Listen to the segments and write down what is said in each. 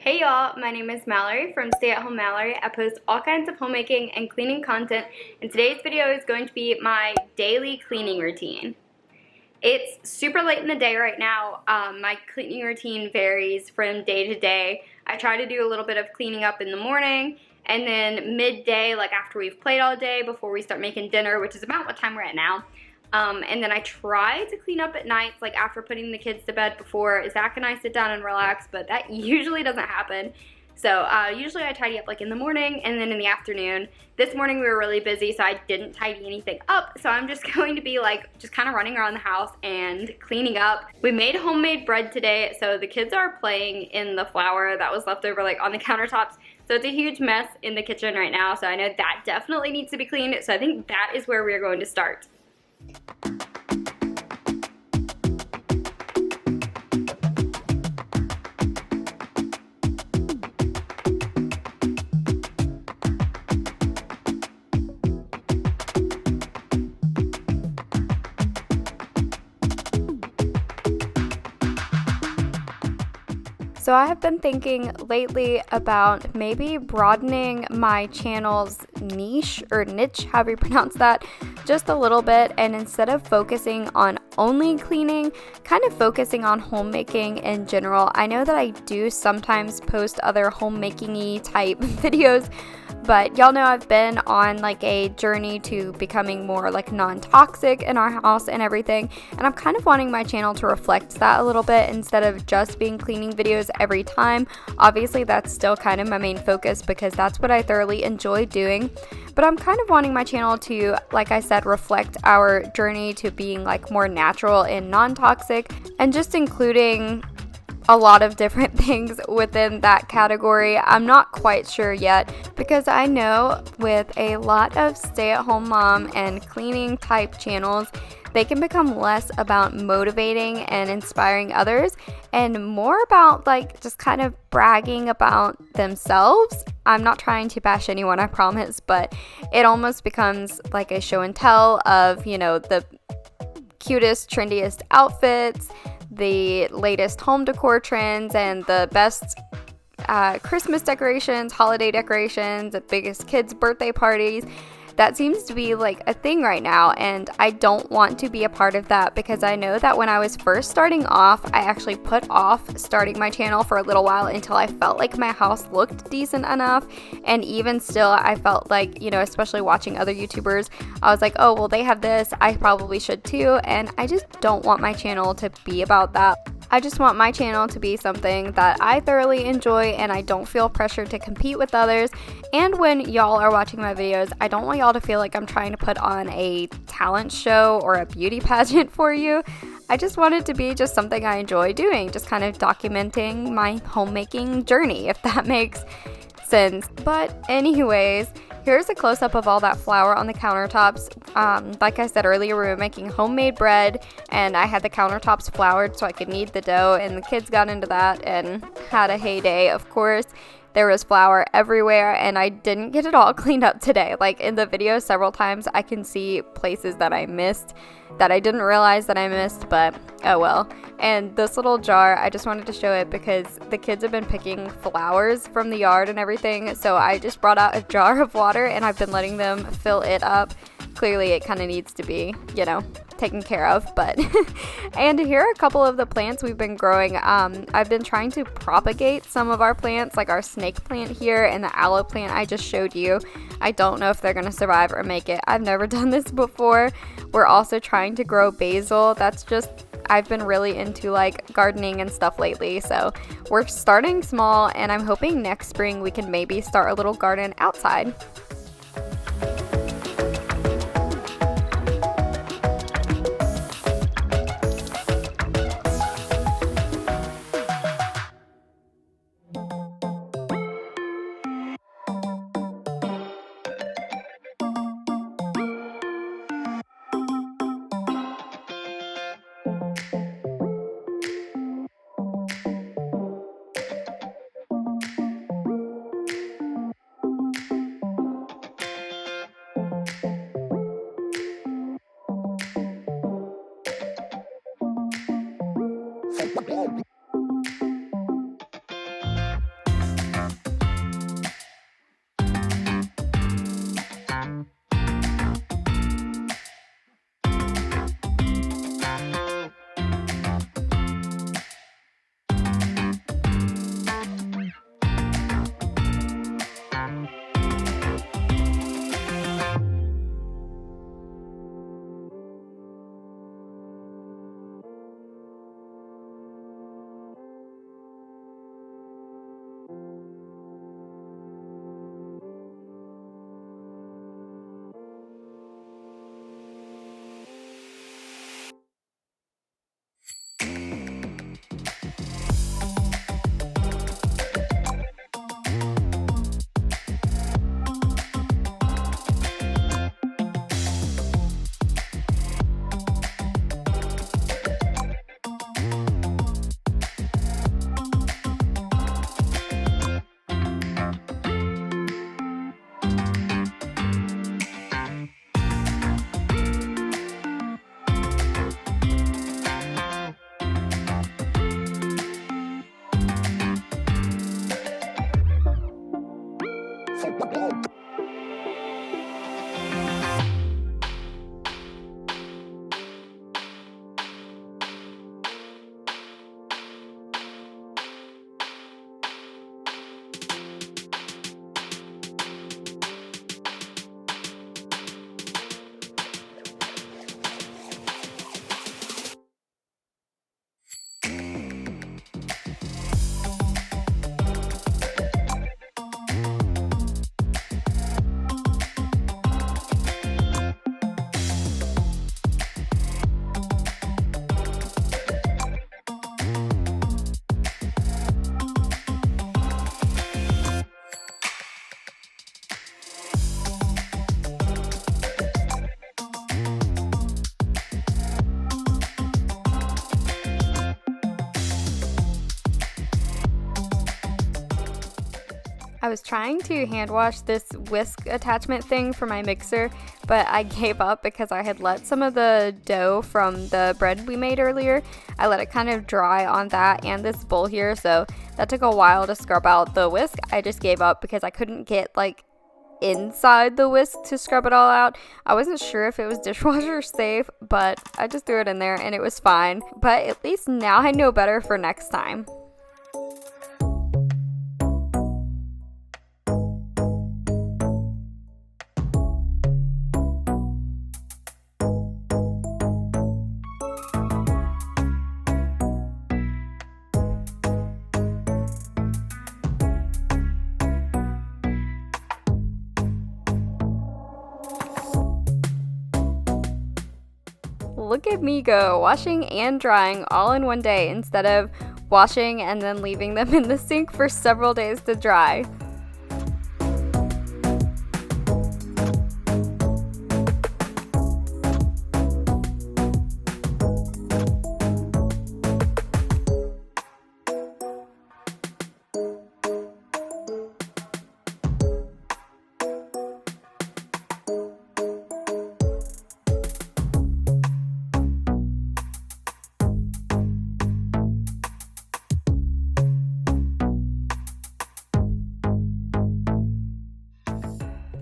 Hey y'all, my name is Mallory from Stay at Home Mallory. I post all kinds of homemaking and cleaning content, and today's video is going to be my daily cleaning routine. It's super late in the day right now. My cleaning routine varies from day to day. I try to do a little bit of cleaning up in the morning, and then midday, like after we've played all day, before we start making dinner, which is about what time we're at now. And then I try to clean up at nights, like after putting the kids to bed before Zach and I sit down and relax, but that usually doesn't happen. So usually I tidy up like in the morning and then in the afternoon. This morning we were really busy, so I didn't tidy anything up. So I'm just going to be like just kind of running around the house and cleaning up. We made homemade bread today, so the kids are playing in the flour that was left over like on the countertops. So it's a huge mess in the kitchen right now, so I know that definitely needs to be cleaned. So I think that is where we're going to start. So I have been thinking lately about maybe broadening my channel's niche or niche, however you pronounce that, just a little bit, and instead of focusing on only cleaning, kind of focusing on homemaking in general. I know that I do sometimes post other homemaking-y type videos, but y'all know I've been on like a journey to becoming more like non-toxic in our house and everything, and I'm kind of wanting my channel to reflect that a little bit instead of just being cleaning videos every time. Obviously that's still kind of my main focus because that's what I thoroughly enjoy doing, but I'm kind of wanting my channel to, like I said, reflect our journey to being like more natural and non-toxic, and just including a lot of different things within that category. I'm not quite sure yet, because I know with a lot of stay-at-home mom and cleaning type channels, they can become less about motivating and inspiring others and more about like just kind of bragging about themselves. I'm not trying to bash anyone, I promise, but it almost becomes like a show and tell of, you know, the cutest, trendiest outfits, the latest home decor trends, and the best Christmas decorations, holiday decorations, the biggest kids' birthday parties. That seems to be like a thing right now, and I don't want to be a part of that because I know that when I was first starting off, I actually put off starting my channel for a little while until I felt like my house looked decent enough. And even still, I felt like, you know, especially watching other YouTubers, I was like, oh, well, they have this, I probably should too. And I just don't want my channel to be about that. I just want my channel to be something that I thoroughly enjoy, and I don't feel pressured to compete with others. And when y'all are watching my videos, I don't want y'all to feel like I'm trying to put on a talent show or a beauty pageant for you. I just want it to be just something I enjoy doing, just kind of documenting my homemaking journey, if that makes sense. But anyways, here's a close-up of all that flour on the countertops. Like I said earlier, we were making homemade bread, and I had the countertops floured so I could knead the dough, and the kids got into that and had a heyday, of course. There was flour everywhere, and I didn't get it all cleaned up today. Like in the video, several times I can see places that I missed, that I didn't realize that I missed, but oh well. And this little jar, I just wanted to show it because the kids have been picking flowers from the yard and everything, so I just brought out a jar of water and I've been letting them fill it up. Clearly it kind of needs to be, you know, taken care of, but and here are a couple of the plants we've been growing. I've been trying to propagate some of our plants, like our snake plant here and the aloe plant I just showed you. I don't know if they're gonna survive or make it. I've never done this before. We're also trying to grow basil. That's just, I've been really into like gardening and stuff lately, so we're starting small, and I'm hoping next spring we can maybe start a little garden outside. I was trying to hand wash this whisk attachment thing for my mixer, but I gave up because I had let some of the dough from the bread we made earlier. I let it kind of dry on that and this bowl here, so that took a while to scrub out the whisk. I just gave up because I couldn't get like inside the whisk to scrub it all out. I wasn't sure if it was dishwasher safe, but I just threw it in there and it was fine. But at least now I know better for next time. Look at me go, washing and drying all in one day instead of washing and then leaving them in the sink for several days to dry.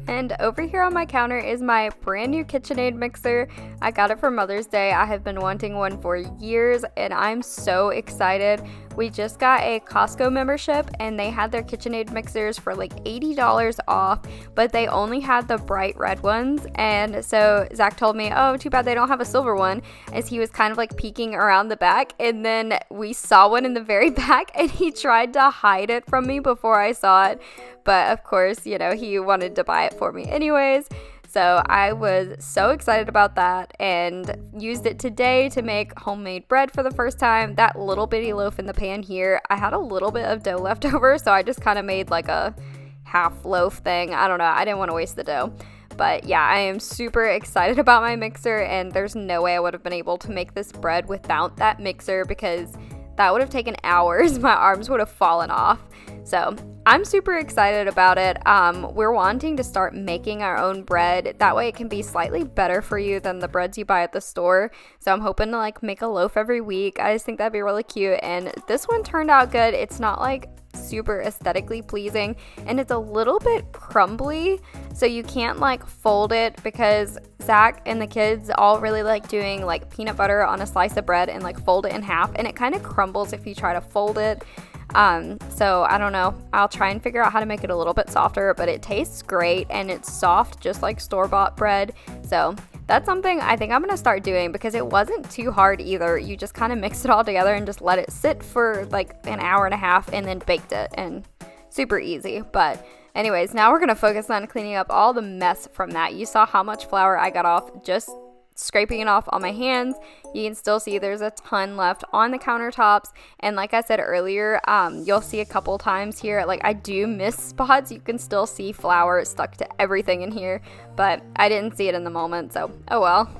And over here on my counter is my brand new KitchenAid mixer. I got it for Mother's Day. I have been wanting one for years and I'm so excited. We just got a Costco membership and they had their KitchenAid mixers for like $80 off, but they only had the bright red ones. And so Zach told me, oh, too bad they don't have a silver one, as he was kind of like peeking around the back. And then we saw one in the very back and he tried to hide it from me before I saw it. But of course, you know, he wanted to buy it for me anyways. So I was so excited about that and used it today to make homemade bread for the first time. That little bitty loaf in the pan here, I had a little bit of dough left over, so I just kind of made like a half loaf thing. I don't know, I didn't want to waste the dough. But yeah, I am super excited about my mixer, and there's no way I would have been able to make this bread without that mixer because that would have taken hours. My arms would have fallen off. So I'm super excited about it. We're wanting to start making our own bread. That way it can be slightly better for you than the breads you buy at the store. So I'm hoping to like make a loaf every week. I just think that'd be really cute. And this one turned out good. It's not like super aesthetically pleasing and it's a little bit crumbly, so you can't like fold it, because Zach and the kids all really like doing like peanut butter on a slice of bread and like fold it in half, and it kind of crumbles if you try to fold it. So I don't know, I'll try and figure out how to make it a little bit softer, but it tastes great and it's soft just like store-bought bread. So that's something I think I'm gonna start doing, because it wasn't too hard either. You just kind of mixed it all together and just let it sit for like an hour and a half and then baked it, and super easy. But anyways, now we're gonna focus on cleaning up all the mess from that. You saw how much flour I got off just scraping it off on my hands. You can still see there's a ton left on the countertops, and like I said earlier, you'll see a couple times here, like I do miss spots. You can still see flour stuck to everything in here, but I didn't see it in the moment, so oh well.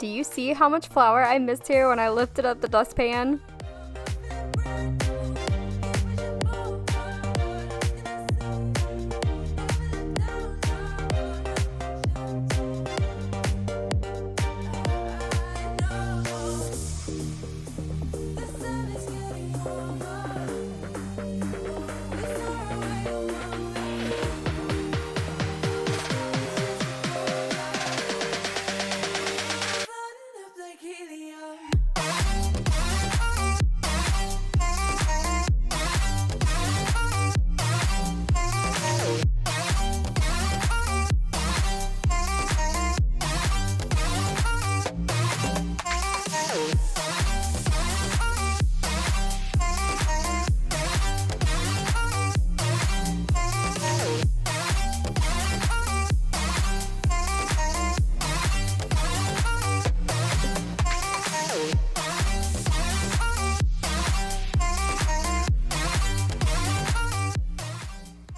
Do you see how much flour I missed here when I lifted up the dustpan?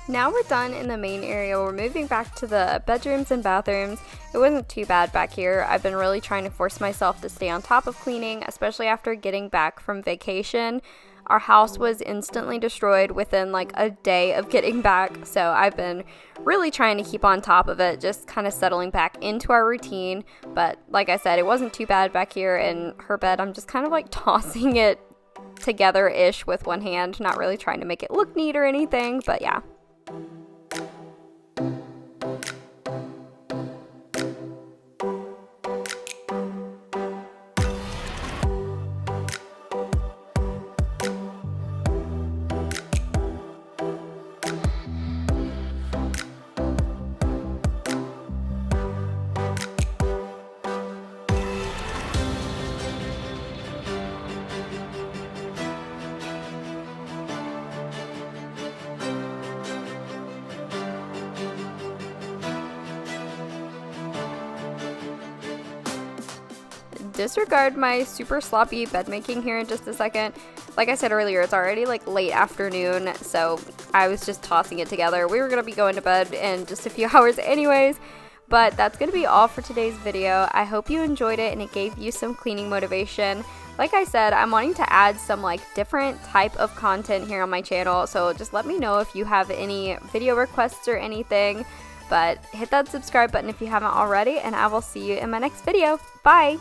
Now we're done in the main area. We're moving back to the bedrooms and bathrooms. It wasn't too bad back here. I've been really trying to force myself to stay on top of cleaning, especially after getting back from vacation. Our house was instantly destroyed within like a day of getting back, so I've been really trying to keep on top of it, just kind of settling back into our routine. But like I said, it wasn't too bad back here in her bed. I'm just kind of like tossing it together-ish with one hand, not really trying to make it look neat or anything, but yeah. Disregard my super sloppy bed making here in just a second. Like I said earlier, it's already like late afternoon, so I was just tossing it together. We were gonna be going to bed in just a few hours anyways, but that's gonna be all for today's video. I hope you enjoyed it and it gave you some cleaning motivation. Like I said, I'm wanting to add some like different type of content here on my channel, so just let me know if you have any video requests or anything. But hit that subscribe button if you haven't already, and I will see you in my next video. Bye!